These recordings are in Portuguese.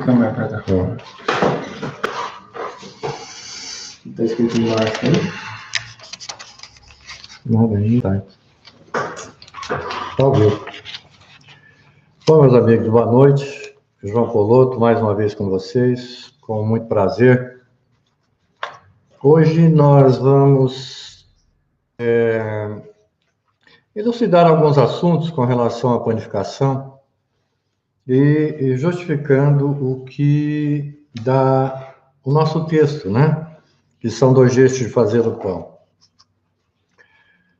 câmera plataforma. Está escrito embaixo aí? Nada aí, tá. Talvez. Bom, meus amigos, boa noite. João Poloto, mais uma vez com vocês, com muito prazer. Hoje nós vamos elucidar alguns assuntos com relação à panificação e justificando o que dá o nosso texto, né? Que são 2 jeitos de fazer o pão.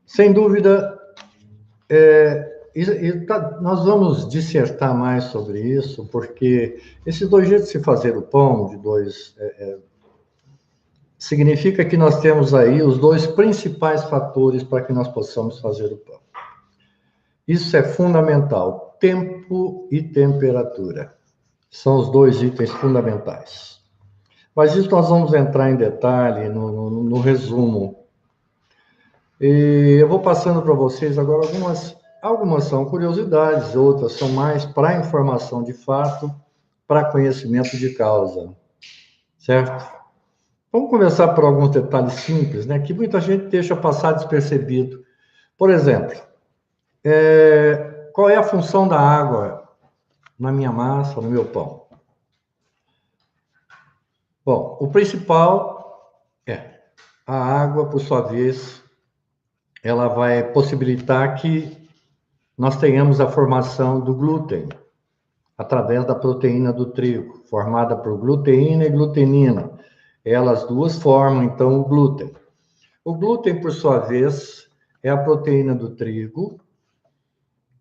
Sem dúvida, nós vamos dissertar mais sobre isso, porque esses 2 jeitos de se fazer o pão, significa que nós temos aí os 2 principais fatores para que nós possamos fazer o pão. Isso é fundamental, tempo e temperatura. São os 2 itens fundamentais. Mas isso nós vamos entrar em detalhe no resumo. E eu vou passando para vocês agora algumas são curiosidades, outras são mais para informação de fato, para conhecimento de causa, certo? Vamos começar por alguns detalhes simples, né, que muita gente deixa passar despercebido. Por exemplo, qual é a função da água na minha massa, no meu pão? Bom, o principal é a água, por sua vez, ela vai possibilitar que nós tenhamos a formação do glúten, através da proteína do trigo, formada por gluteína e glutenina. Elas duas formam, então, o glúten. O glúten, por sua vez, é a proteína do trigo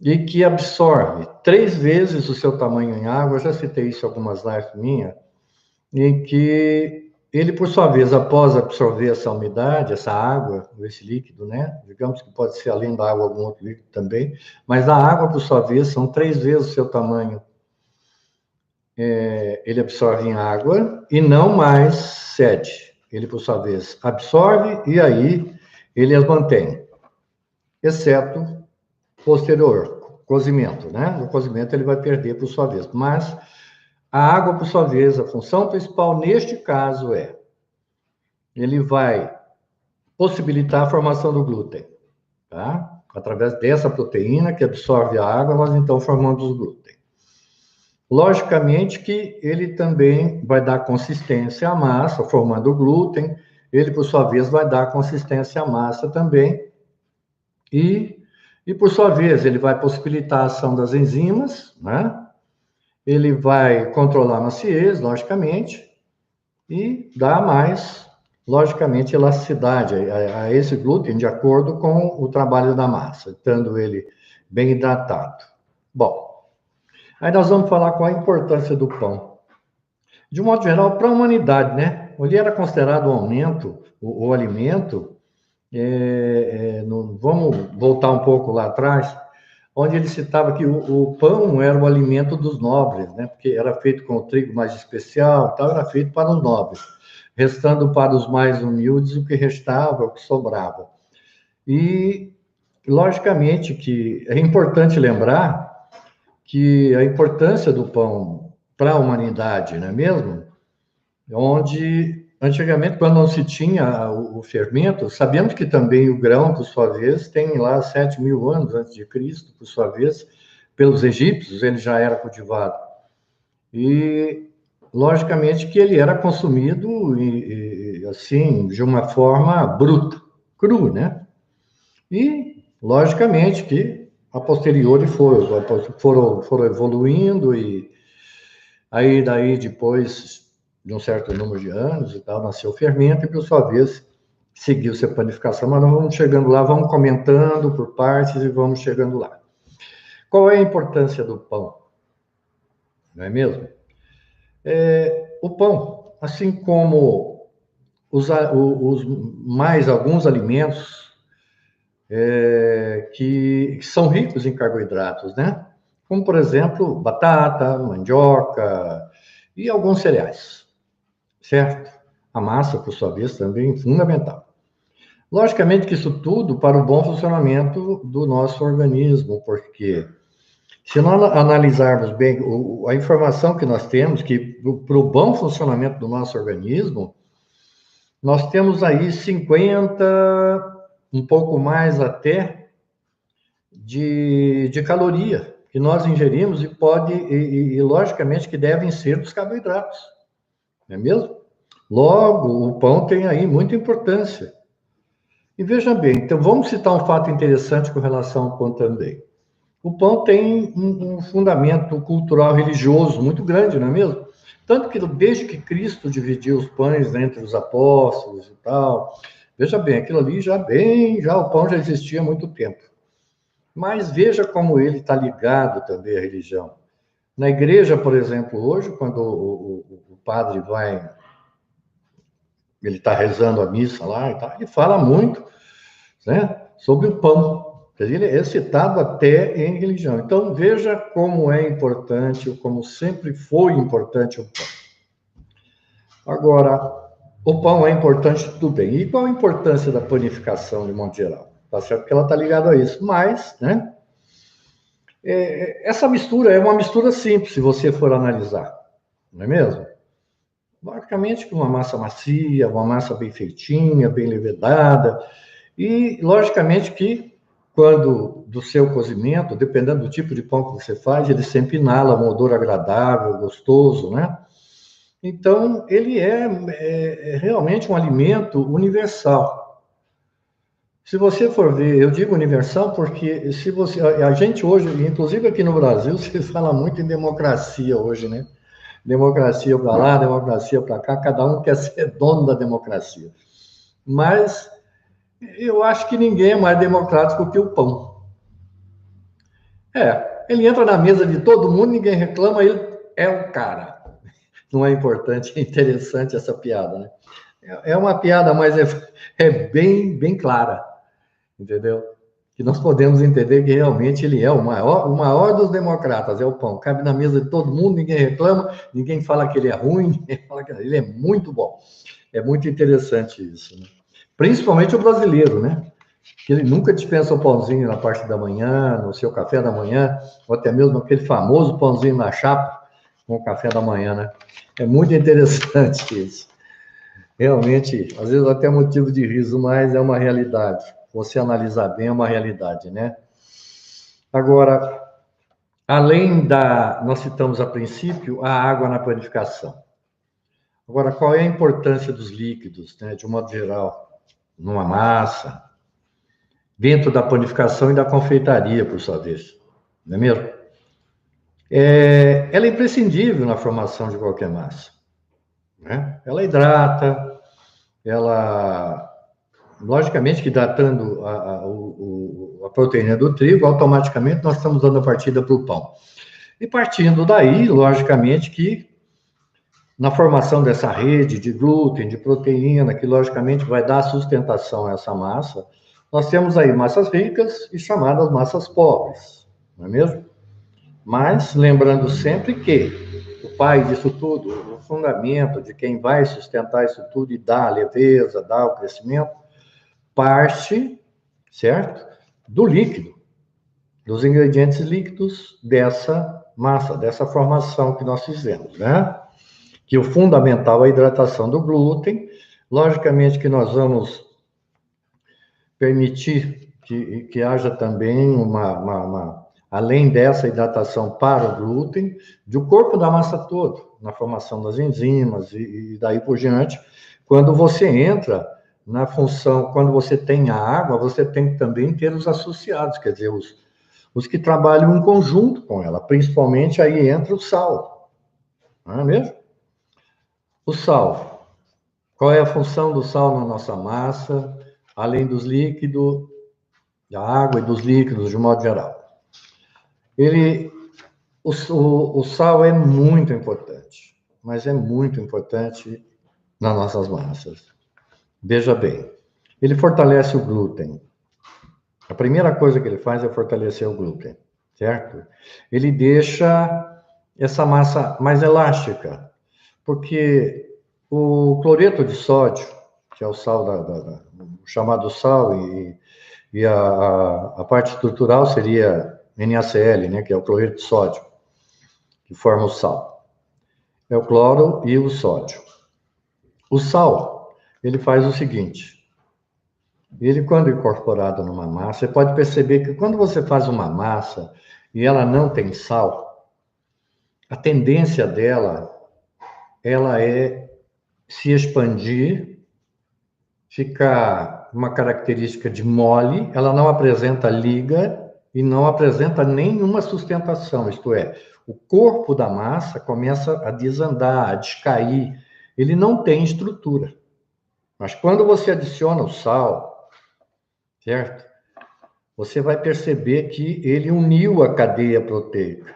e que absorve 3 vezes o seu tamanho em água. Eu já citei isso em algumas lives minhas, em que ele, por sua vez, após absorver essa umidade, essa água, esse líquido, né? Digamos que pode ser, além da água, algum outro líquido também, mas a água, por sua vez, são 3 vezes o seu tamanho. Ele absorve em água e não mais cede. Ele, por sua vez, absorve e aí ele as mantém, exceto posterior cozimento, né? No cozimento ele vai perder, por sua vez. Mas a água, por sua vez, a função principal neste caso ele vai possibilitar a formação do glúten, tá? Através dessa proteína que absorve a água, nós então formamos o glúten. Logicamente que ele também vai dar consistência à massa, formando o glúten. Ele, por sua vez, vai dar consistência à massa também. E por sua vez, ele vai possibilitar a ação das enzimas, né? Ele vai controlar a maciez, logicamente, e dar mais, logicamente, elasticidade a esse glúten, de acordo com o trabalho da massa, estando ele bem hidratado. Bom, aí nós vamos falar qual a importância do pão. De um modo geral, para a humanidade, né? Ele era considerado um alimento, o alimento. Vamos voltar um pouco lá atrás, onde ele citava que o pão era o alimento dos nobres, né? Porque era feito com o trigo mais especial, tal, era feito para os nobres, restando para os mais humildes o que restava, o que sobrava. E, logicamente, que é importante lembrar que a importância do pão para a humanidade, não é mesmo? Onde, antigamente, quando não se tinha o fermento, sabemos que também o grão, por sua vez, tem lá 7.000 anos antes de Cristo, por sua vez, pelos egípcios, ele já era cultivado. E, logicamente, que ele era consumido, assim, de uma forma bruta, cru, né? E, logicamente, que a posteriori foram evoluindo e aí daí depois de um certo número de anos e tal, nasceu o fermento e por sua vez seguiu-se a panificação, mas nós vamos chegando lá, vamos comentando por partes e vamos chegando lá. Qual é a importância do pão? Não é mesmo? O pão, assim como mais alguns alimentos que são ricos em carboidratos, né? Como, por exemplo, batata, mandioca e alguns cereais, certo? A massa, por sua vez, também é fundamental. Logicamente que isso tudo para o bom funcionamento do nosso organismo, porque Se nós analisarmos bem a informação que nós temos, que para o bom funcionamento do nosso organismo, nós temos aí 50, um pouco mais até, de caloria que nós ingerimos e logicamente que devem ser dos carboidratos, não é mesmo? Logo, o pão tem aí muita importância. E veja bem, então vamos citar um fato interessante com relação ao pão também. O pão tem um fundamento cultural religioso muito grande, não é mesmo? Tanto que desde que Cristo dividiu os pães entre os apóstolos e tal, veja bem, aquilo ali já o pão já existia há muito tempo. Mas veja como ele está ligado também à religião. Na igreja, por exemplo, hoje, quando o padre vai, ele está rezando a missa lá e tal, ele fala muito, né, sobre o pão. Quer dizer, ele é citado até em religião. Então, veja como é importante, como sempre foi importante o pão. Agora, o pão é importante, tudo bem. E qual a importância da panificação, de modo geral? Tá certo que ela está ligada a isso, mas, né, essa mistura é uma mistura simples, se você for analisar, não é mesmo? Logicamente que uma massa macia, uma massa bem feitinha, bem levedada, e logicamente que quando do seu cozimento, dependendo do tipo de pão que você faz, ele sempre inala um odor agradável, gostoso, né? Então, ele é realmente um alimento universal. Se você for ver, eu digo universal porque se você, a gente hoje, inclusive aqui no Brasil, se fala muito em democracia hoje, né? Democracia para lá, democracia para cá, cada um quer ser dono da democracia. Mas eu acho que ninguém é mais democrático que o pão. Ele entra na mesa de todo mundo, ninguém reclama, ele é o cara. Não é importante, é interessante essa piada, né? É uma piada, mas é bem clara, entendeu? Que nós podemos entender que realmente ele é o maior dos democratas, é o pão. Cabe na mesa de todo mundo, ninguém reclama, ninguém fala que ele é ruim, ninguém fala que ele é muito bom. É muito interessante isso, né? Principalmente o brasileiro, né? Que ele nunca dispensa o pãozinho na parte da manhã, no seu café da manhã, ou até mesmo aquele famoso pãozinho na chapa com o café da manhã, né? É muito interessante isso. Realmente, às vezes até motivo de riso, mas é uma realidade. Você analisar bem, é uma realidade, né? Agora, nós citamos a princípio a água na panificação. Agora, qual é a importância dos líquidos, né, de um modo geral, numa massa, dentro da panificação e da confeitaria, por sua vez, não é mesmo? Ela é imprescindível na formação de qualquer massa, né? Ela hidrata, ela, logicamente que hidratando a proteína do trigo, automaticamente nós estamos dando a partida para o pão. E partindo daí, logicamente que na formação dessa rede de glúten, de proteína, que logicamente vai dar sustentação a essa massa, nós temos aí massas ricas e chamadas massas pobres, não é mesmo? Mas lembrando sempre que o pai disso tudo, o fundamento de quem vai sustentar isso tudo e dar a leveza, dar o crescimento, parte, certo? Do líquido, dos ingredientes líquidos dessa massa, dessa formação que nós fizemos, né? Que o fundamental é a hidratação do glúten. Logicamente que nós vamos permitir que haja também além dessa hidratação para o glúten, do corpo da massa todo, na formação das enzimas e daí por diante. Quando você entra na função, quando você tem a água, você tem que também ter os associados, quer dizer, os que trabalham em conjunto com ela, principalmente aí entra o sal, não é mesmo? O sal. Qual é a função do sal na nossa massa, além dos líquidos, da água e dos líquidos, de modo geral? O sal é muito importante, mas é muito importante nas nossas massas. Veja bem, ele fortalece o glúten. A primeira coisa que ele faz é fortalecer o glúten, certo? Ele deixa essa massa mais elástica, porque o cloreto de sódio, que é o sal, o chamado sal, e a parte estrutural seria NaCl, né, que é o cloreto de sódio, que forma o sal. É o cloro e o sódio. O sal, ele faz o seguinte, ele quando incorporado numa massa, você pode perceber que quando você faz uma massa e ela não tem sal, a tendência dela, ela é se expandir, ficar uma característica de mole, ela não apresenta liga e não apresenta nenhuma sustentação, isto é, o corpo da massa começa a desandar, a descair, ele não tem estrutura. Mas quando você adiciona o sal, certo? Você vai perceber que ele uniu a cadeia proteica.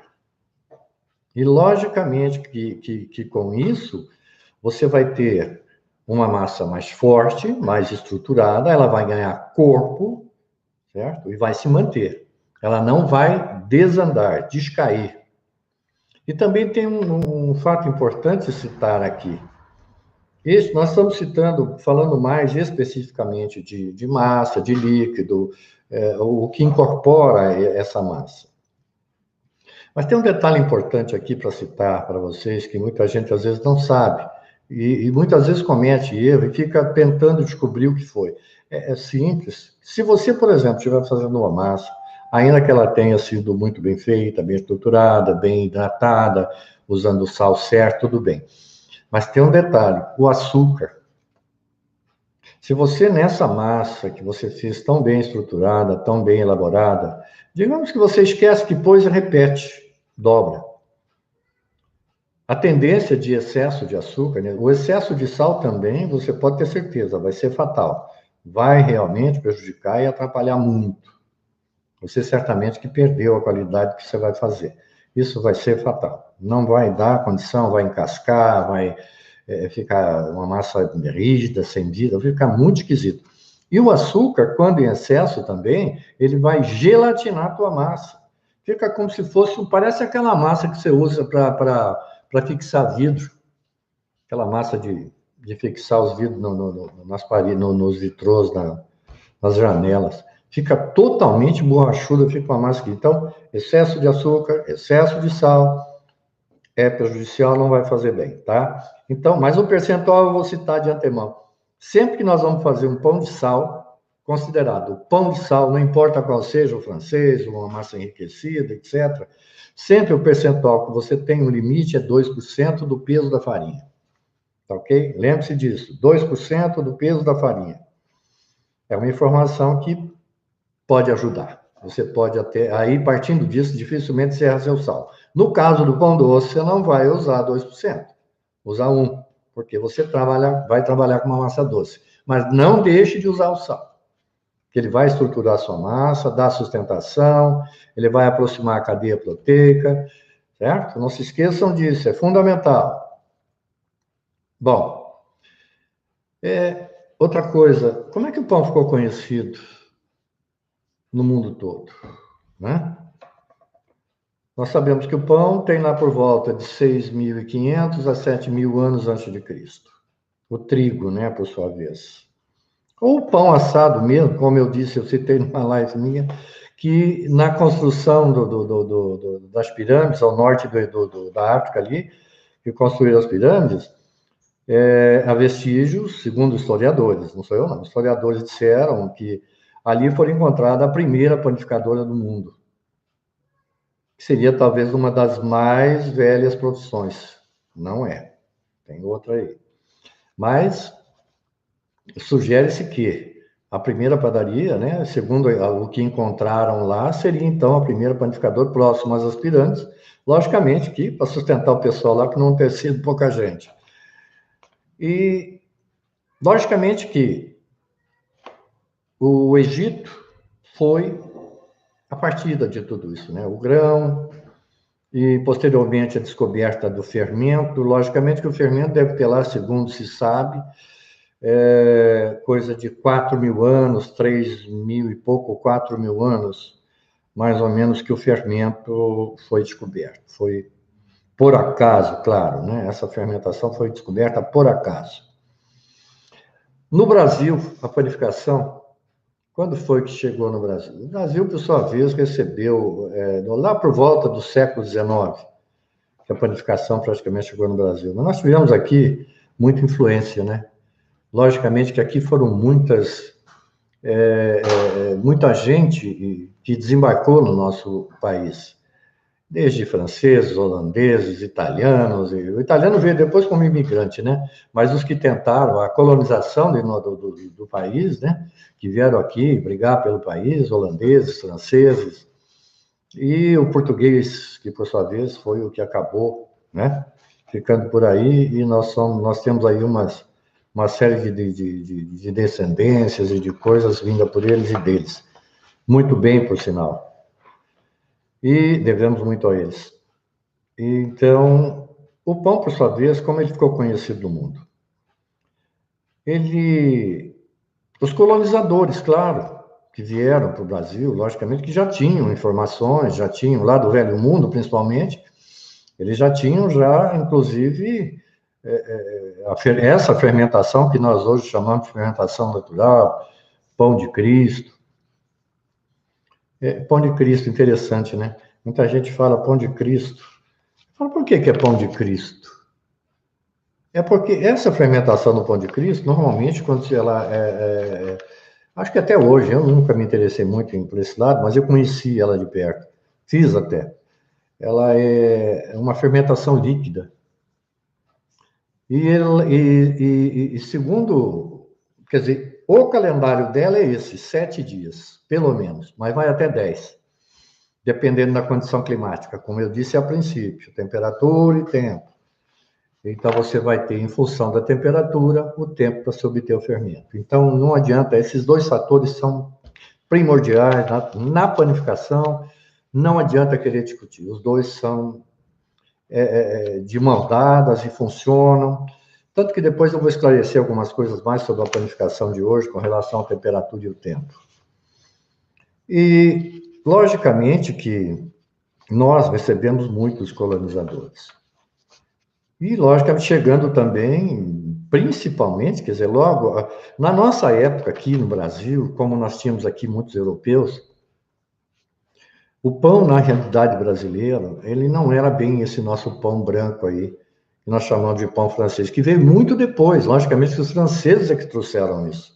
E, logicamente, que com isso, você vai ter uma massa mais forte, mais estruturada, ela vai ganhar corpo, certo? E vai se manter. Ela não vai desandar, descair. E também tem um fato importante citar aqui. Isso, nós estamos falando mais especificamente de massa, de líquido, o que incorpora essa massa. Mas tem um detalhe importante aqui para citar para vocês, que muita gente às vezes não sabe, e muitas vezes comete erro e fica tentando descobrir o que foi. É simples. Se você, por exemplo, estiver fazendo uma massa, ainda que ela tenha sido muito bem feita, bem estruturada, bem hidratada, usando o sal certo, tudo bem. Mas tem um detalhe, o açúcar. Se você, nessa massa que você fez tão bem estruturada, tão bem elaborada, digamos que você esquece que pôs e repete, dobra. A tendência de excesso de açúcar, né? O excesso de sal também, você pode ter certeza, vai ser fatal. Vai realmente prejudicar e atrapalhar muito. Você certamente que perdeu a qualidade que você vai fazer. Isso vai ser fatal. Não vai dar condição, vai encascar, vai ficar uma massa rígida, sem vida, vai ficar muito esquisito. E o açúcar, quando em excesso também, ele vai gelatinar a tua massa. Fica como se fosse, parece aquela massa que você usa para fixar vidro. Aquela massa de fixar os vidros nas paredes, nos vitrôs, nas janelas. Fica totalmente borrachuda, fica uma massa aqui. Então, excesso de açúcar, excesso de sal, é prejudicial, não vai fazer bem, tá? Então, mas o percentual eu vou citar de antemão. Sempre que nós vamos fazer um pão de sal, considerado o pão de sal, não importa qual seja, o francês, uma massa enriquecida, etc., sempre o percentual que você tem no limite é 2% do peso da farinha. Tá ok? Lembre-se disso, 2% do peso da farinha. É uma informação que pode ajudar. Você pode até, aí partindo disso, dificilmente você erra seu sal. No caso do pão doce, você não vai usar 2%, usar 1%, porque você vai trabalhar com uma massa doce. Mas não deixe de usar o sal, que ele vai estruturar a sua massa, dar sustentação, ele vai aproximar a cadeia proteica, certo? Não se esqueçam disso, é fundamental. Bom, outra coisa, como é que o pão ficou conhecido no mundo todo, né? Nós sabemos que o pão tem lá por volta de 6.500 a 7.000 anos antes de Cristo. O trigo, né, por sua vez. Ou o pão assado mesmo, como eu disse, eu citei numa live minha, que na construção das pirâmides, ao norte da África ali, que construíram as pirâmides, há vestígios, segundo historiadores, não sou eu não, historiadores disseram que ali foi encontrada a primeira panificadora do mundo. Seria talvez uma das mais velhas profissões. Não é. Tem outra aí. Mas sugere-se que a primeira padaria, né, segundo o que encontraram lá, seria então a primeira panificadora próxima às pirâmides. Logicamente que para sustentar o pessoal lá, que não ter sido pouca gente. E logicamente que o Egito foi a partida de tudo isso, né? O grão, e posteriormente a descoberta do fermento. Logicamente que o fermento deve ter lá, segundo se sabe, coisa de 4.000 anos, 3.000 e pouco, 4.000 anos, mais ou menos, que o fermento foi descoberto. Foi por acaso, claro, né? Essa fermentação foi descoberta por acaso. No Brasil, a panificação Quando foi que chegou no Brasil? O Brasil, por sua vez, recebeu, lá por volta do século XIX, que a panificação praticamente chegou no Brasil. Mas nós tivemos aqui muita influência, né? Logicamente que aqui foram muita gente que desembarcou no nosso país, desde franceses, holandeses, italianos. O italiano veio depois como imigrante, né? Mas os que tentaram a colonização do país, né? Que vieram aqui brigar pelo país, holandeses, franceses, e o português, que por sua vez foi o que acabou, né? Ficando por aí, e nós temos aí uma série de descendências e de coisas vindas por eles e deles. Muito bem, por sinal. E devemos muito a eles. Então, o pão, por sua vez, como ele ficou conhecido no mundo? Os colonizadores, claro, que vieram para o Brasil, logicamente, que já tinham informações, já tinham, lá do Velho Mundo, principalmente, eles já tinham, inclusive, essa fermentação que nós hoje chamamos de fermentação natural, pão de Cristo. Pão de Cristo, interessante, né? Muita gente fala pão de Cristo. Fala, por que é pão de Cristo? É porque essa fermentação do pão de Cristo, normalmente, quando ela acho que até hoje, eu nunca me interessei muito por esse lado, mas eu conheci ela de perto. Fiz até. Ela é uma fermentação líquida. E segundo, quer dizer, o calendário dela é esse, 7 dias, pelo menos, mas vai até 10, dependendo da condição climática, como eu disse a princípio, temperatura e tempo. Então, você vai ter, em função da temperatura, o tempo para se obter o fermento. Então, não adianta, esses dois fatores são primordiais na panificação, não adianta querer discutir, os dois são de mãos dadas e funcionam. Tanto que depois eu vou esclarecer algumas coisas mais sobre a panificação de hoje, com relação à temperatura e o tempo. E, logicamente, que nós recebemos muitos colonizadores. E, logicamente, chegando também, principalmente, quer dizer, logo, na nossa época aqui no Brasil, como nós tínhamos aqui muitos europeus, o pão, na realidade brasileira, ele não era bem esse nosso pão branco aí, que nós chamamos de pão francês, que veio muito depois, logicamente que os franceses é que trouxeram isso,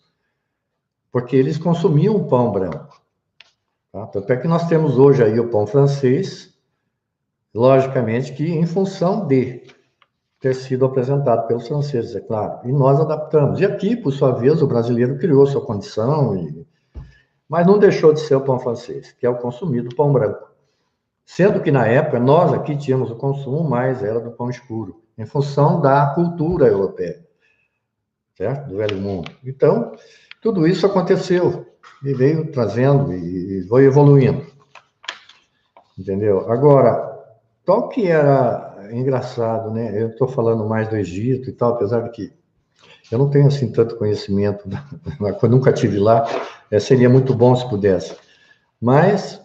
porque eles consumiam o pão branco. Tá? Tanto é que nós temos hoje aí o pão francês, logicamente que em função de ter sido apresentado pelos franceses, é claro, e nós adaptamos. E aqui, por sua vez, o brasileiro criou sua condição, mas não deixou de ser o pão francês, que é o consumido, o pão branco. Sendo que, na época, nós aqui tínhamos o consumo mais era do pão escuro, em função da cultura europeia, certo? Do Velho Mundo. Então, tudo isso aconteceu e veio trazendo e foi evoluindo. Entendeu? Agora, qual que era engraçado, né? Eu estou falando mais do Egito e tal, apesar de que eu não tenho, assim, tanto conhecimento, eu nunca tive lá, seria muito bom se pudesse. Mas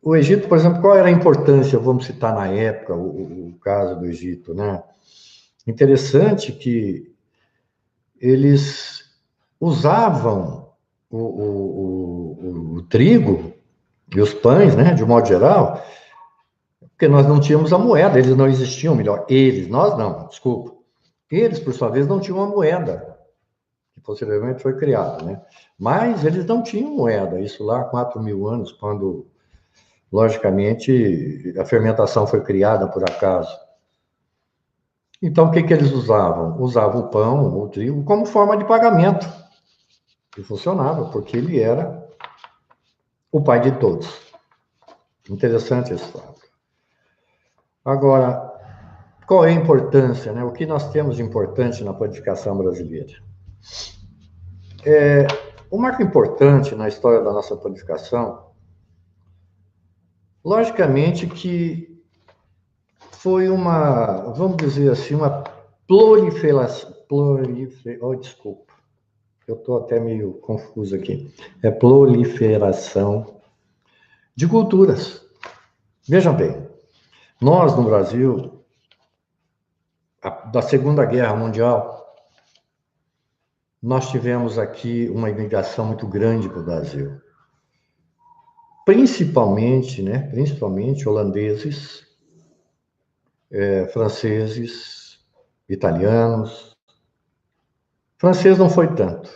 o Egito, por exemplo, qual era a importância, vamos citar na época, o caso do Egito, né? Interessante que eles usavam o trigo e os pães, né, de um modo geral, porque nós não tínhamos a moeda, eles não existiam, melhor, nós não, desculpa. Eles, por sua vez, não tinham a moeda, que posteriormente foi criada, né? Mas eles não tinham moeda, isso lá há 4.000 anos, quando, logicamente, a fermentação foi criada por acaso. Então, o que eles usavam? Usavam o pão, o trigo, como forma de pagamento. E funcionava, porque ele era o pai de todos. Interessante esse fato. Agora, qual é a importância, né? O que nós temos de importante na panificação brasileira? O marco importante na história da nossa panificação, logicamente que foi vamos dizer assim, uma proliferação, desculpa, eu estou até meio confuso aqui, proliferação de culturas. Vejam bem, nós no Brasil, da Segunda Guerra Mundial, nós tivemos aqui uma imigração muito grande para o Brasil. Principalmente, né? Principalmente holandeses, franceses, italianos. Francês não foi tanto.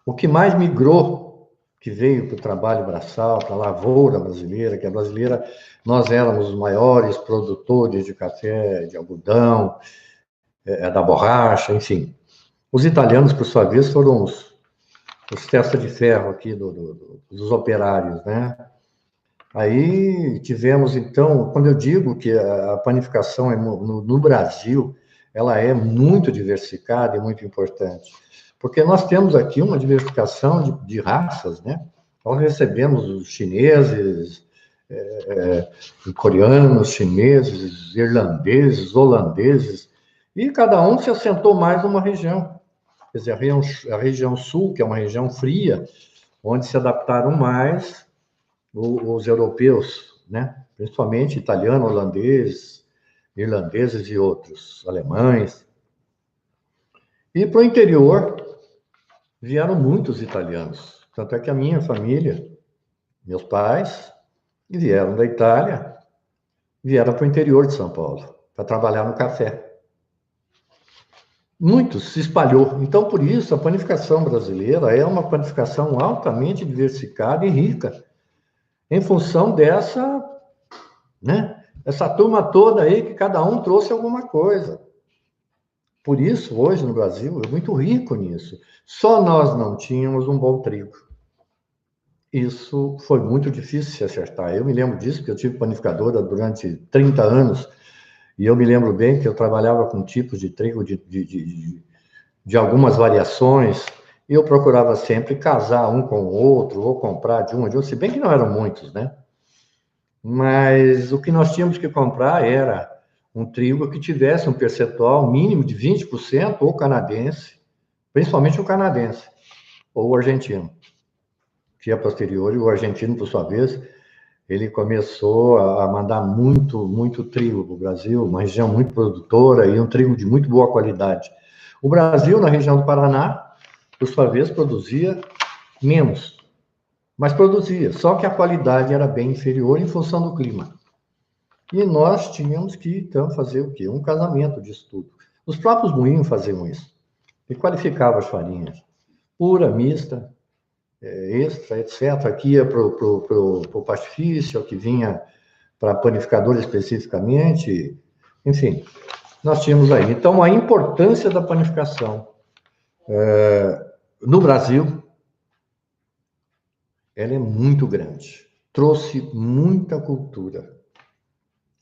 O que mais migrou, que veio para o trabalho braçal, para a lavoura brasileira, que a brasileira, nós éramos os maiores produtores de café, de algodão, da borracha, enfim. Os italianos, por sua vez, foram os testa de ferro aqui dos operários, né? Aí tivemos, então, quando eu digo que a panificação no Brasil, ela é muito diversificada e muito importante, porque nós temos aqui uma diversificação de raças, né? Nós recebemos os chineses, coreanos, chineses, irlandeses, holandeses, e cada um se assentou mais numa região. Quer dizer, a região sul, que é uma região fria, onde se adaptaram mais os europeus, né? Principalmente italiano, holandês, irlandeses e outros, alemães. E para o interior vieram muitos italianos. Tanto é que a minha família, meus pais, vieram da Itália, vieram para o interior de São Paulo, para trabalhar no café. Muitos se espalhou. Então, por isso, a panificação brasileira é uma panificação altamente diversificada e rica, em função dessa, né? Essa turma toda aí que cada um trouxe alguma coisa. Por isso, hoje no Brasil, é muito rico nisso. Só nós não tínhamos um bom trigo. Isso foi muito difícil se acertar. Eu me lembro disso, porque eu tive panificadora durante 30 anos, e eu me lembro bem que eu trabalhava com tipos de trigo de algumas variações, e eu procurava sempre casar um com o outro, ou comprar de um ou de outro, se bem que não eram muitos, né? Mas o que nós tínhamos que comprar era um trigo que tivesse um percentual mínimo de 20% ou canadense, principalmente o canadense, ou o argentino, que é posterior, e o argentino, por sua vez, ele começou a mandar muito trigo para o Brasil, uma região muito produtora e um trigo de muito boa qualidade. O Brasil, na região do Paraná, por sua vez, produzia menos, mas produzia, só que a qualidade era bem inferior em função do clima. E nós tínhamos que, então, fazer o quê? Um casamento disso tudo. Os próprios moinhos faziam isso. E qualificavam as farinhas. Pura, mista, extra, etc. Aqui ia para o pastifício, que vinha para panificador especificamente. Enfim, nós tínhamos aí. Então, a importância da panificação no Brasil, ela é muito grande. Trouxe muita cultura.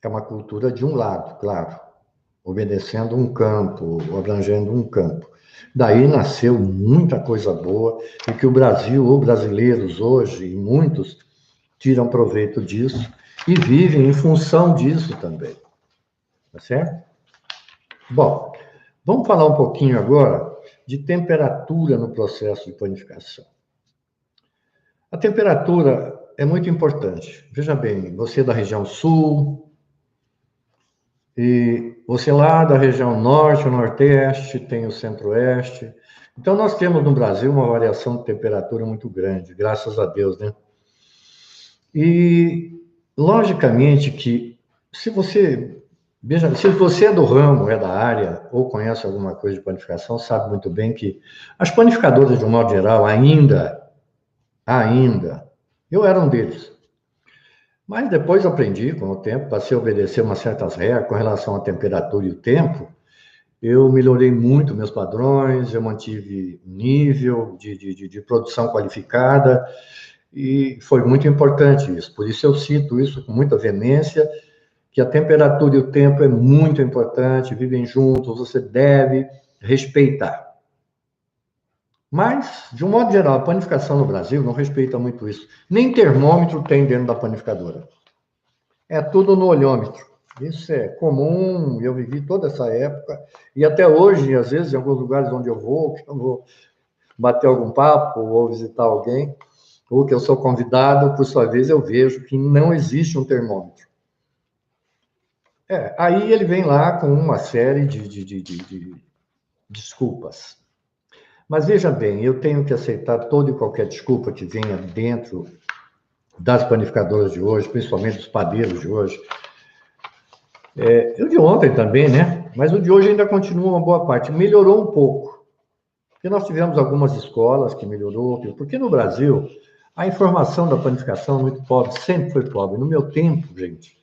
É uma cultura de um lado, claro, obedecendo um campo, abrangendo um campo. Daí nasceu muita coisa boa e que o Brasil, ou brasileiros hoje, e muitos, tiram proveito disso e vivem em função disso também. Tá certo? Bom, vamos falar um pouquinho agora de temperatura no processo de panificação. A temperatura é muito importante. Veja bem, você é da região sul, e você lá da região norte, o nordeste, tem o centro-oeste. Então, nós temos no Brasil uma variação de temperatura muito grande, graças a Deus, né? E, logicamente, que se você... Veja, se você é do ramo, é da área, ou conhece alguma coisa de panificação, sabe muito bem que as panificadoras, de um modo geral, ainda, eu era um deles. Mas depois aprendi, com o tempo, passei a obedecer umas certas regras com relação à temperatura e o tempo. Eu melhorei muito meus padrões, eu mantive nível de produção qualificada, e foi muito importante isso. Por isso eu cito isso com muita veemência, que a temperatura e o tempo é muito importante, vivem juntos, você deve respeitar. Mas, de um modo geral, a panificação no Brasil não respeita muito isso. Nem termômetro tem dentro da panificadora. É tudo no olhômetro. Isso é comum, eu vivi toda essa época. E até hoje, às vezes, em alguns lugares onde eu vou bater algum papo ou visitar alguém, ou que eu sou convidado, por sua vez, eu vejo que não existe um termômetro. Aí ele vem lá com uma série de desculpas. Mas veja bem, eu tenho que aceitar toda e qualquer desculpa que venha dentro das panificadoras de hoje, principalmente dos padeiros de hoje. O de ontem também, né? Mas o de hoje ainda continua uma boa parte. Melhorou um pouco. Porque nós tivemos algumas escolas que melhorou. Porque no Brasil, a informação da panificação é muito pobre, sempre foi pobre. No meu tempo, gente,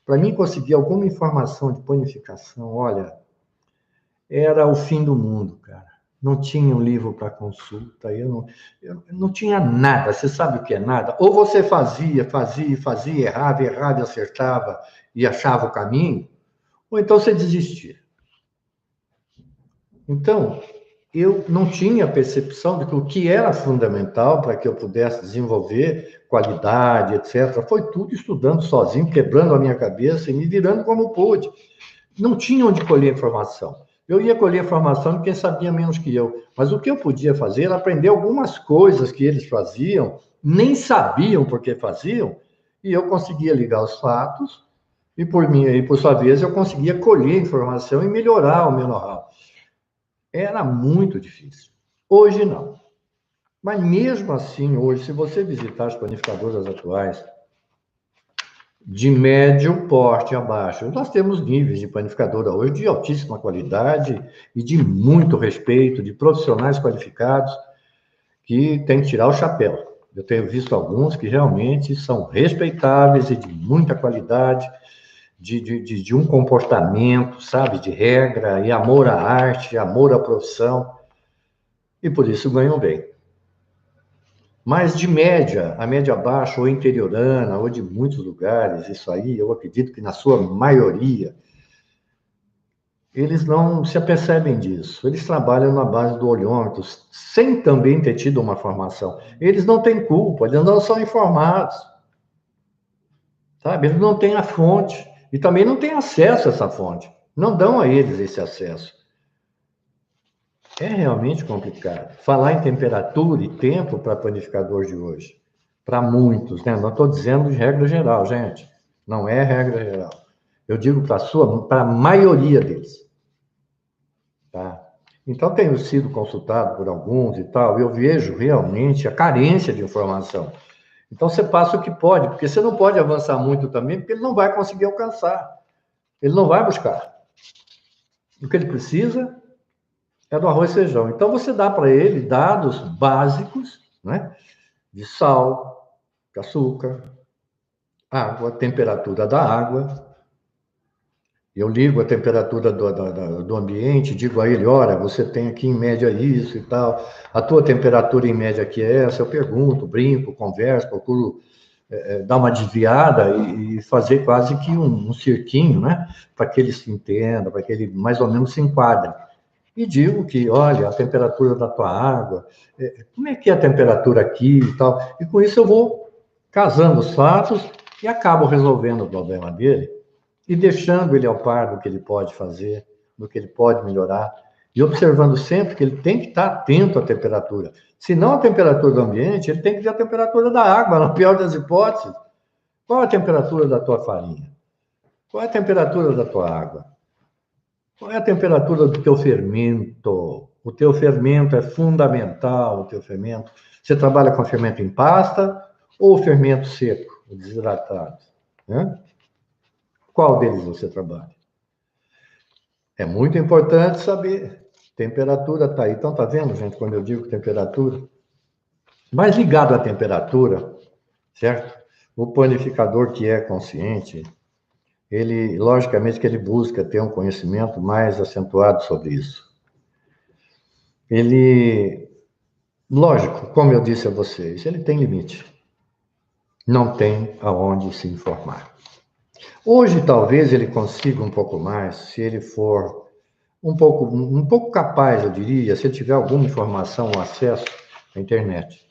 para mim conseguir alguma informação de panificação, olha, era o fim do mundo, cara. Não tinha um livro para consulta, eu não tinha nada. Você sabe o que é nada? Ou você fazia, errava e acertava e achava o caminho, ou então você desistia. Então, eu não tinha percepção de que o que era fundamental para que eu pudesse desenvolver qualidade, etc., foi tudo estudando sozinho, quebrando a minha cabeça e me virando como pude. Não tinha onde colher informação. Eu ia colher informação de quem sabia menos que eu, mas o que eu podia fazer era aprender algumas coisas que eles faziam, nem sabiam por que faziam, e eu conseguia ligar os fatos, e por sua vez, eu conseguia colher informação e melhorar o meu know-how. Era muito difícil. Hoje não. Mas mesmo assim, hoje, se você visitar as panificadoras atuais, de médio porte abaixo, nós temos níveis de panificadora hoje de altíssima qualidade e de muito respeito, de profissionais qualificados que tem que tirar o chapéu. Eu tenho visto alguns que realmente são respeitáveis e de muita qualidade, de um comportamento, sabe, de regra e amor à arte, amor à profissão, e por isso ganham bem. Mas de média, a média baixa ou interiorana, ou de muitos lugares, isso aí, eu acredito que na sua maioria, eles não se apercebem disso. Eles trabalham na base do olhômetro, sem também ter tido uma formação. Eles não têm culpa, eles não são informados. Sabe? Eles não têm a fonte, e também não têm acesso a essa fonte. Não dão a eles esse acesso. É realmente complicado. Falar em temperatura e tempo para panificador de hoje. Para muitos, né? Não estou dizendo de regra geral, gente. Não é regra geral. Eu digo para a maioria deles. Tá? Então, tenho sido consultado por alguns e tal, e eu vejo realmente a carência de informação. Então, você passa o que pode, porque você não pode avançar muito também, porque ele não vai conseguir alcançar. Ele não vai buscar. O que ele precisa é do arroz e feijão. Então, você dá para ele dados básicos, né? De sal, de açúcar, água, temperatura da água. Eu ligo a temperatura do ambiente, digo a ele, olha, você tem aqui em média isso e tal, a tua temperatura em média aqui é essa, eu pergunto, brinco, converso, procuro dar uma desviada e fazer quase que um cirquinho, né? Para que ele se entenda, para que ele mais ou menos se enquadre. E digo que, olha, a temperatura da tua água, como é que é a temperatura aqui e tal. E com isso eu vou casando os fatos e acabo resolvendo o problema dele e deixando ele ao par do que ele pode fazer, do que ele pode melhorar, e observando sempre que ele tem que estar atento à temperatura. Se não a temperatura do ambiente, ele tem que ver a temperatura da água, na pior das hipóteses. Qual a temperatura da tua farinha? Qual é a temperatura da tua água? Qual é a temperatura do teu fermento? O teu fermento é fundamental, o teu fermento. Você trabalha com fermento em pasta ou fermento seco, desidratado? Né? Qual deles você trabalha? É muito importante saber. Temperatura está aí. Então, tá vendo, gente, quando eu digo temperatura? Mas ligado à temperatura, certo? O panificador que é consciente, ele, logicamente, que ele busca ter um conhecimento mais acentuado sobre isso. Ele, lógico, como eu disse a vocês, ele tem limite. Não tem aonde se informar. Hoje, talvez, ele consiga um pouco mais, se ele for um pouco capaz, eu diria, se ele tiver alguma informação ou acesso à internet.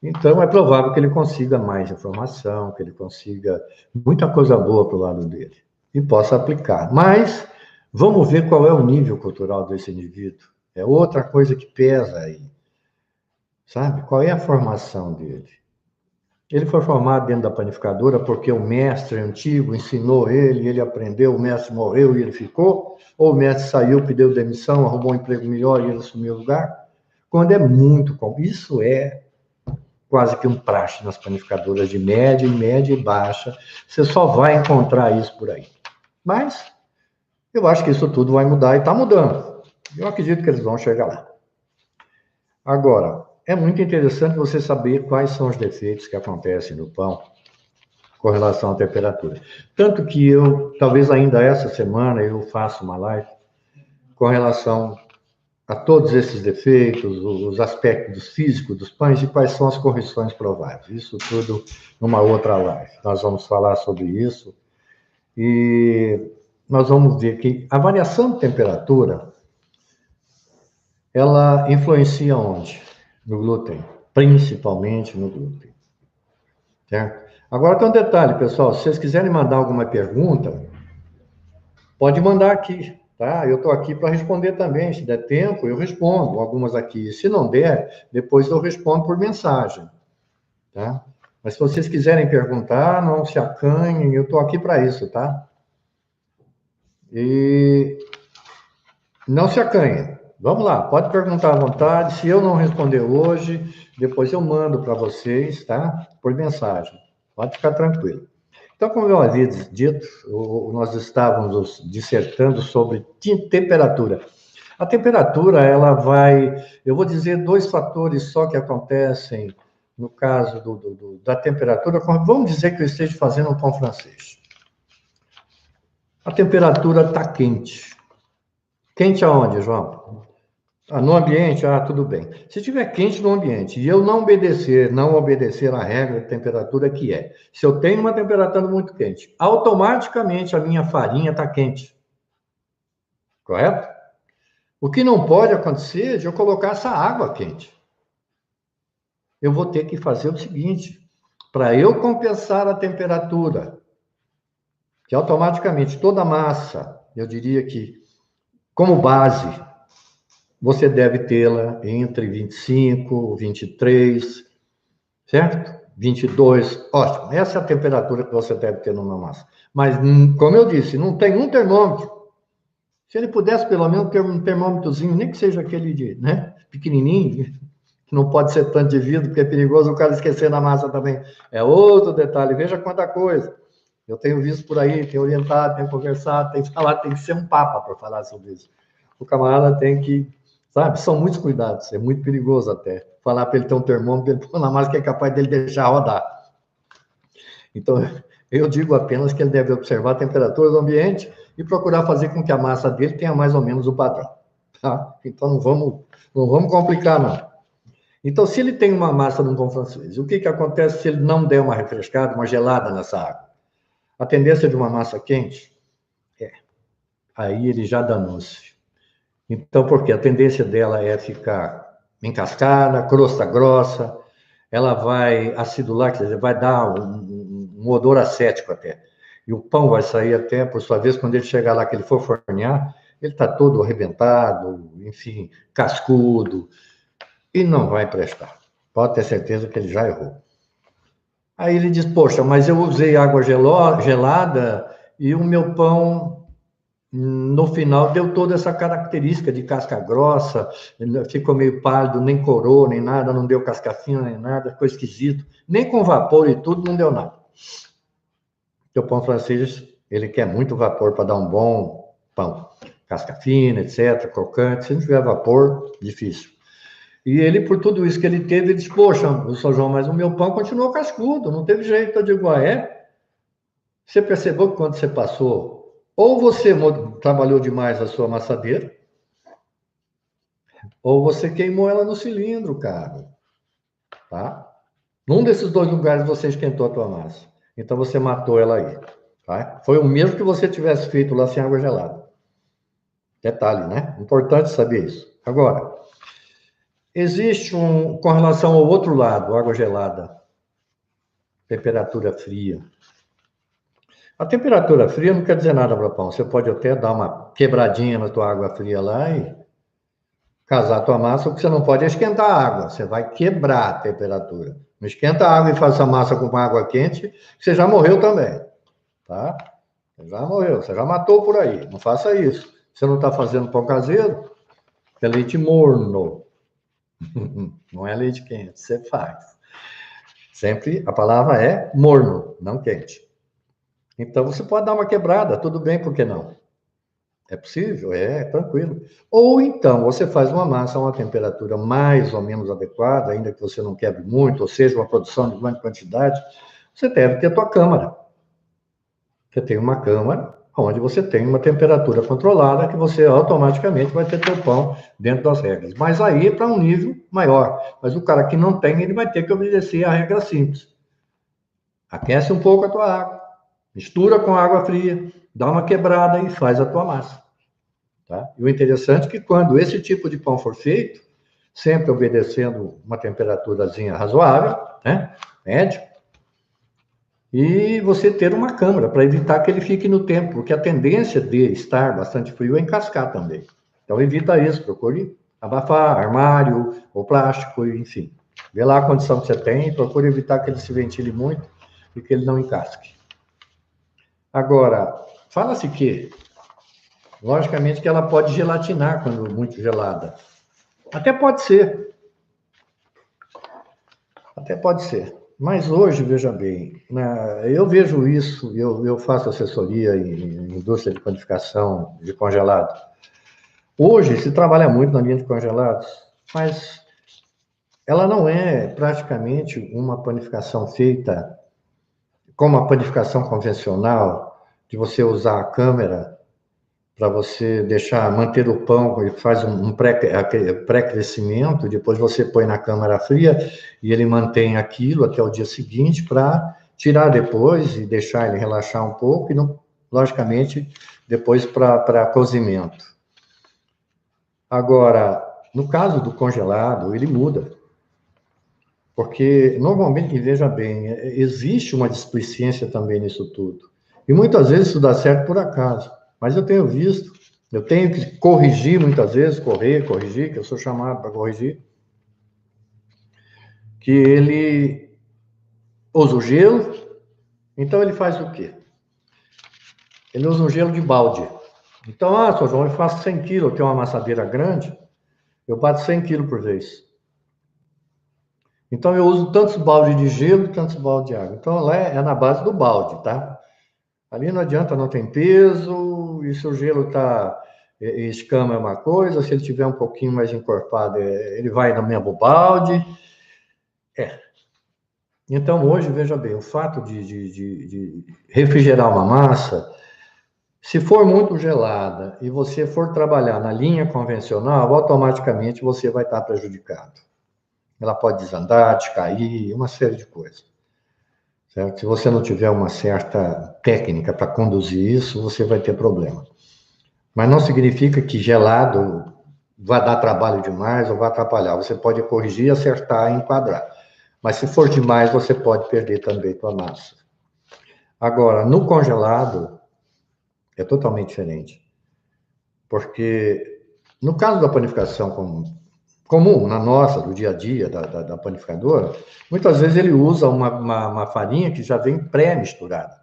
Então, é provável que ele consiga mais informação, que ele consiga muita coisa boa para o lado dele e possa aplicar. Mas, vamos ver qual é o nível cultural desse indivíduo. É outra coisa que pesa aí. Sabe? Qual é a formação dele? Ele foi formado dentro da panificadora porque o mestre antigo ensinou ele aprendeu, o mestre morreu e ele ficou? Ou o mestre saiu, pediu demissão, arrumou um emprego melhor e ele assumiu o lugar? Quando é muito comum, isso é quase que um praxe nas panificadoras de média e baixa, você só vai encontrar isso por aí. Mas eu acho que isso tudo vai mudar e está mudando. Eu acredito que eles vão chegar lá. Agora, é muito interessante você saber quais são os defeitos que acontecem no pão com relação à temperatura. Tanto que eu, talvez ainda essa semana, eu faço uma live com relação a todos esses defeitos, os aspectos físicos dos pães e quais são as correções prováveis. Isso tudo numa outra live. Nós vamos falar sobre isso e nós vamos ver que a variação de temperatura, ela influencia onde? No glúten, principalmente no glúten. Certo? Agora tem um detalhe, pessoal, se vocês quiserem mandar alguma pergunta, pode mandar aqui. Tá? Eu estou aqui para responder também. Se der tempo, eu respondo algumas aqui. Se não der, depois eu respondo por mensagem. Tá? Mas se vocês quiserem perguntar, não se acanhem, eu estou aqui para isso, tá? E não se acanhem. Vamos lá, pode perguntar à vontade. Se eu não responder hoje, depois eu mando para vocês, tá? Por mensagem. Pode ficar tranquilo. Então, como eu havia dito, nós estávamos dissertando sobre temperatura. A temperatura, ela vai... Eu vou dizer dois fatores só que acontecem no caso da temperatura. Vamos dizer que eu esteja fazendo um pão francês. A temperatura está quente. Quente aonde, João? No ambiente, tudo bem. Se estiver quente no ambiente e eu não obedecer a regra de temperatura que é, se eu tenho uma temperatura muito quente, automaticamente a minha farinha está quente. Correto? O que não pode acontecer é de eu colocar essa água quente. Eu vou ter que fazer o seguinte, para eu compensar a temperatura, que automaticamente toda a massa, eu diria que, como base, você deve tê-la entre 25, 23, certo? 22, ótimo. Essa é a temperatura que você deve ter numa massa. Mas, como eu disse, não tem um termômetro. Se ele pudesse, pelo menos, ter um termômetrozinho, nem que seja aquele pequenininho, que não pode ser tanto de vidro, porque é perigoso o cara esquecer na massa também. É outro detalhe. Veja quanta coisa. Eu tenho visto por aí, tenho orientado, tenho conversado, tenho falado, tem que ser um papa para falar sobre isso. O camarada tem que... Sabe? São muitos cuidados, é muito perigoso até. Falar para ele ter um termômetro, ele pôr na massa que é capaz dele deixar rodar. Então, eu digo apenas que ele deve observar a temperatura do ambiente e procurar fazer com que a massa dele tenha mais ou menos o padrão. Tá? Então, não vamos complicar, não. Então, se ele tem uma massa de um pão francês, o que acontece se ele não der uma refrescada, uma gelada nessa água? A tendência de uma massa quente aí ele já danou-se. Então, porque a tendência dela é ficar encascada, crosta grossa, ela vai acidular, quer dizer, vai dar um odor acético até. E o pão vai sair até, por sua vez, quando ele chegar lá, que ele for fornear, ele está todo arrebentado, enfim, cascudo, e não vai prestar. Pode ter certeza que ele já errou. Aí ele diz, poxa, mas eu usei água gelada e o meu pão... No final, deu toda essa característica de casca grossa, ficou meio pálido, nem corou, nem nada, não deu casca fina, nem nada, ficou esquisito. Nem com vapor e tudo, não deu nada. Porque o pão francês, ele quer muito vapor para dar um bom pão. Casca fina, etc., crocante. Se não tiver vapor, difícil. E ele, por tudo isso que ele teve, ele disse, poxa, São João, mas o meu pão continuou cascudo, não teve jeito. Eu digo, Você percebeu que quando você passou... Ou você trabalhou demais a sua amassadeira, ou você queimou ela no cilindro, cara. Tá? Num desses dois lugares você esquentou a tua massa. Então você matou ela aí. Tá? Foi o mesmo que você tivesse feito lá sem água gelada. Detalhe, né? Importante saber isso. Agora, existe com relação ao outro lado, água gelada, temperatura fria. A temperatura fria não quer dizer nada para pão. Você pode até dar uma quebradinha na tua água fria lá e casar a tua massa, porque você não pode esquentar a água. Você vai quebrar a temperatura. Não esquenta a água e faz a massa com água quente, você já morreu também. Tá? Você já morreu, você já matou por aí. Não faça isso. Você não está fazendo pão caseiro, é leite morno. Não é leite quente, você faz. Sempre a palavra é morno, não quente. Então você pode dar uma quebrada, tudo bem, por que não? É possível, é tranquilo. Ou então você faz uma massa a uma temperatura mais ou menos adequada, ainda que você não quebre muito, ou seja, uma produção de grande quantidade, você deve ter a tua câmara. Você tem uma câmara onde você tem uma temperatura controlada que você automaticamente vai ter teu pão dentro das regras. Mas aí é para um nível maior. Mas o cara que não tem, ele vai ter que obedecer a regra simples. Aquece um pouco a tua água, mistura com água fria, dá uma quebrada e faz a tua massa. Tá? E o interessante é que quando esse tipo de pão for feito, sempre obedecendo uma temperaturazinha razoável, né? Média, e você ter uma câmara para evitar que ele fique no tempo, porque a tendência de estar bastante frio é encascar também. Então evita isso, procure abafar, armário ou plástico, enfim. Vê lá a condição que você tem e procure evitar que ele se ventile muito e que ele não encasque. Agora, fala-se que, logicamente, que ela pode gelatinar quando muito gelada. Até pode ser. Até pode ser. Mas hoje, veja bem, eu vejo isso, eu faço assessoria em indústria de panificação de congelado. Hoje se trabalha muito na linha de congelados, mas ela não é praticamente uma panificação feita como a panificação convencional, de você usar a câmera para você manter o pão, ele faz um pré-crescimento, depois você põe na câmara fria e ele mantém aquilo até o dia seguinte para tirar depois e deixar ele relaxar um pouco e, não, logicamente, depois para cozimento. Agora, no caso do congelado, ele muda. Porque, normalmente, e veja bem, existe uma displicência também nisso tudo. E muitas vezes isso dá certo por acaso. Mas eu tenho visto, eu tenho que corrigir muitas vezes, corrigir, que eu sou chamado para corrigir, que ele usa o gelo, então ele faz o quê? Ele usa um gelo de balde. Então, Sr. João, eu faço 100 quilos, eu tenho uma amassadeira grande, eu bato 100 quilos por vez. Então, eu uso tantos baldes de gelo e tantos baldes de água. Então, lá é na base do balde, tá? Ali não adianta, não tem peso, e se o gelo está escama é uma coisa, se ele tiver um pouquinho mais encorpado, ele vai no mesmo balde. Então, hoje, veja bem, o fato de refrigerar uma massa, se for muito gelada e você for trabalhar na linha convencional, automaticamente você vai estar prejudicado. Ela pode desandar, descair, uma série de coisas. Certo? Se você não tiver uma certa técnica para conduzir isso, você vai ter problema. Mas não significa que gelado vai dar trabalho demais ou vai atrapalhar. Você pode corrigir, acertar e enquadrar. Mas se for demais, você pode perder também tua massa. Agora, no congelado, é totalmente diferente. Porque, no caso da panificação comum, na nossa, do dia a dia, da panificadora, muitas vezes ele usa uma farinha que já vem pré-misturada.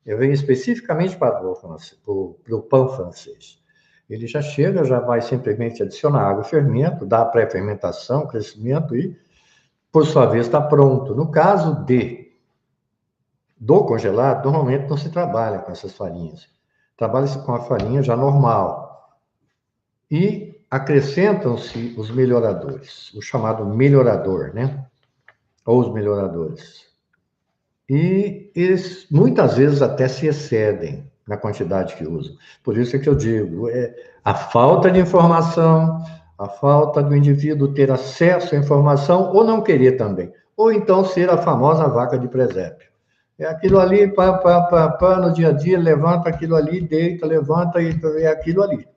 Eu venho especificamente para o pão francês. Ele já chega, já vai simplesmente adicionar água e fermento, dá a pré-fermentação, crescimento e, por sua vez, está pronto. No caso do congelado, normalmente não se trabalha com essas farinhas. Trabalha-se com a farinha já normal. E acrescentam-se os melhoradores, o chamado melhorador, né? Ou os melhoradores. E eles, muitas vezes, até se excedem na quantidade que usam. Por isso é que eu digo, a falta de informação, a falta do indivíduo ter acesso à informação, ou não querer também. Ou então ser a famosa vaca de presépio. É aquilo ali, no dia a dia, levanta aquilo ali, deita, levanta e é aquilo ali.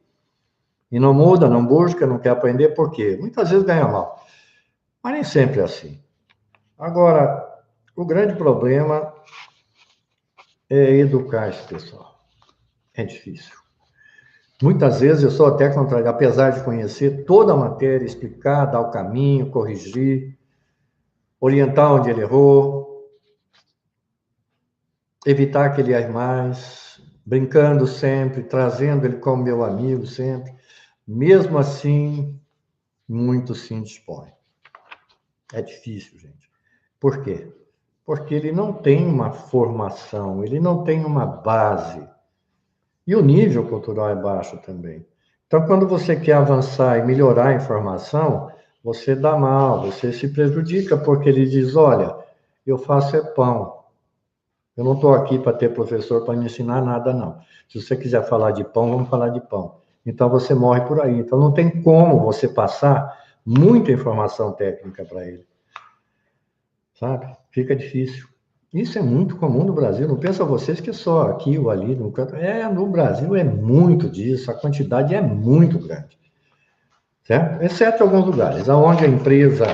E não muda, não busca, não quer aprender, por quê? Muitas vezes ganha mal. Mas nem sempre é assim. Agora, o grande problema é educar esse pessoal. É difícil. Muitas vezes eu sou até contrário, apesar de conhecer toda a matéria, explicar, dar o caminho, corrigir, orientar onde ele errou, evitar que ele erre mais, brincando sempre, trazendo ele como meu amigo sempre. Mesmo assim, muitos se indispõem. É difícil, gente. Por quê? Porque ele não tem uma formação, ele não tem uma base. E o nível cultural é baixo também. Então, quando você quer avançar e melhorar a informação, você dá mal, você se prejudica, porque ele diz, olha, eu faço é pão. Eu não estou aqui para ter professor para me ensinar nada, não. Se você quiser falar de pão, vamos falar de pão. Então, você morre por aí. Então, não tem como você passar muita informação técnica para ele. Sabe? Fica difícil. Isso é muito comum no Brasil. Não pensa vocês que é só aqui ou ali, no canto. No Brasil é muito disso, a quantidade é muito grande. Certo? Exceto alguns lugares, onde a empresa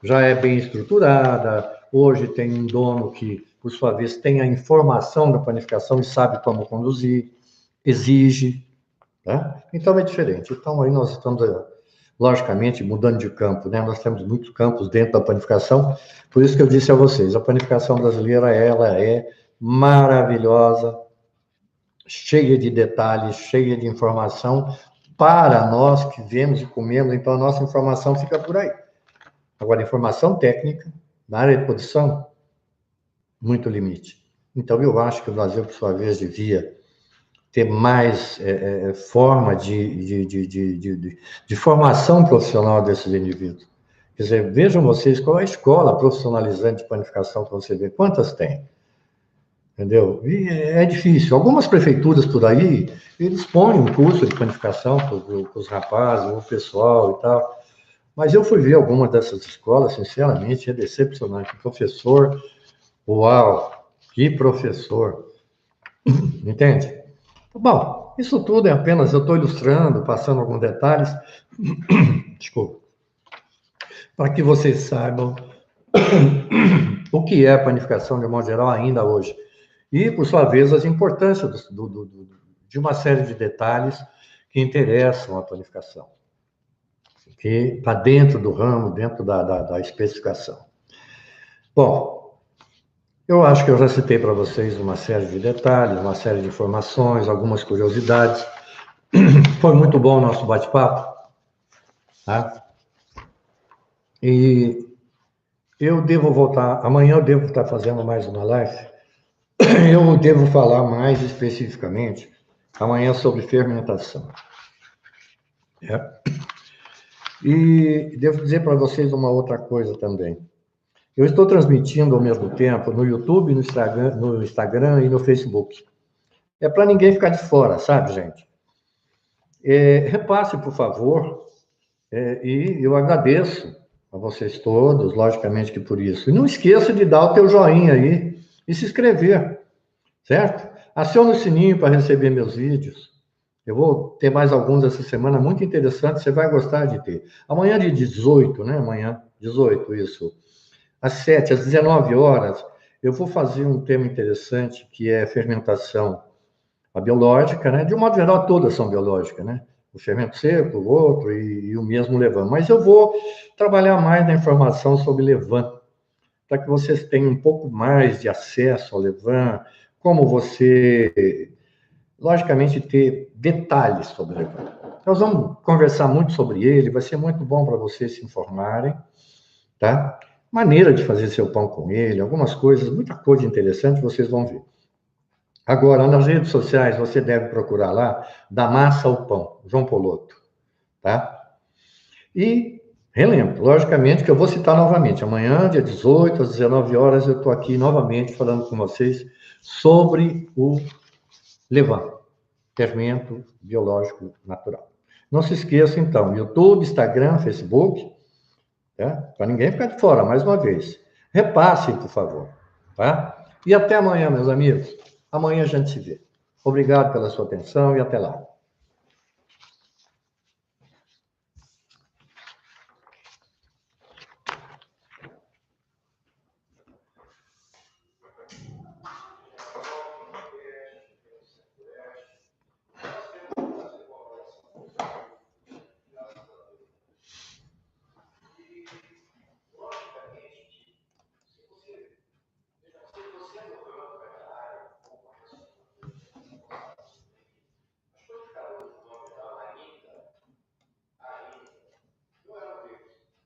já é bem estruturada, hoje tem um dono que, por sua vez, tem a informação da planificação e sabe como conduzir, exige. Tá? Então é diferente. Então aí nós estamos, logicamente, mudando de campo, né? Nós temos muitos campos dentro da planificação, por isso que eu disse a vocês, a planificação brasileira, ela é maravilhosa, cheia de detalhes, cheia de informação, para nós que vemos e comemos, então a nossa informação fica por aí. Agora, informação técnica, na área de produção, muito limite. Então, eu acho que o Brasil, por sua vez, devia ter mais forma de formação profissional desses indivíduos. Quer dizer, vejam vocês qual é a escola profissionalizante de planificação que você vê, quantas tem? Entendeu? E é difícil. Algumas prefeituras por aí, eles põem um curso de planificação para os rapazes, o pessoal e tal. Mas eu fui ver algumas dessas escolas, sinceramente, é decepcionante. O professor, uau, que professor. Entende? Bom, isso tudo é apenas, eu estou ilustrando, passando alguns detalhes, desculpa, para que vocês saibam o que é a planificação de modo geral ainda hoje. E, por sua vez, as importâncias de uma série de detalhes que interessam a planificação, que está dentro do ramo, dentro da especificação. Bom, eu acho que eu já citei para vocês uma série de detalhes, uma série de informações, algumas curiosidades. Foi muito bom o nosso bate-papo, tá? E eu devo voltar, amanhã eu devo estar fazendo mais uma live. Eu devo falar mais especificamente amanhã sobre fermentação. E devo dizer para vocês uma outra coisa também. Eu estou transmitindo ao mesmo tempo no YouTube, no Instagram e no Facebook. É para ninguém ficar de fora, sabe, gente? Repasse, por favor, e eu agradeço a vocês todos, logicamente que por isso. E não esqueça de dar o teu joinha aí e se inscrever, certo? Acione o sininho para receber meus vídeos. Eu vou ter mais alguns essa semana, muito interessante, você vai gostar de ter. Amanhã de 18, né? Amanhã, 18, isso. Às 7, às 19 horas, eu vou fazer um tema interessante, que é fermentação biológica, né? De um modo geral, todas são biológicas, né? O fermento seco, o outro e o mesmo levain. Mas eu vou trabalhar mais na informação sobre levain, para que vocês tenham um pouco mais de acesso ao levain, como você, logicamente, ter detalhes sobre o levain. Nós vamos conversar muito sobre ele, vai ser muito bom para vocês se informarem, tá? Maneira de fazer seu pão com ele, algumas coisas, muita coisa interessante, vocês vão ver. Agora, nas redes sociais, você deve procurar lá, da massa ao pão, João Poloto, tá? E relembro, logicamente, que eu vou citar novamente, amanhã, dia 18, às 19 horas, eu estou aqui novamente falando com vocês sobre o levain, fermento biológico natural. Não se esqueça, então, YouTube, Instagram, Facebook, tá? Para ninguém ficar de fora, mais uma vez. Repassem, por favor, tá? E até amanhã, meus amigos. Amanhã a gente se vê. Obrigado pela sua atenção e até lá.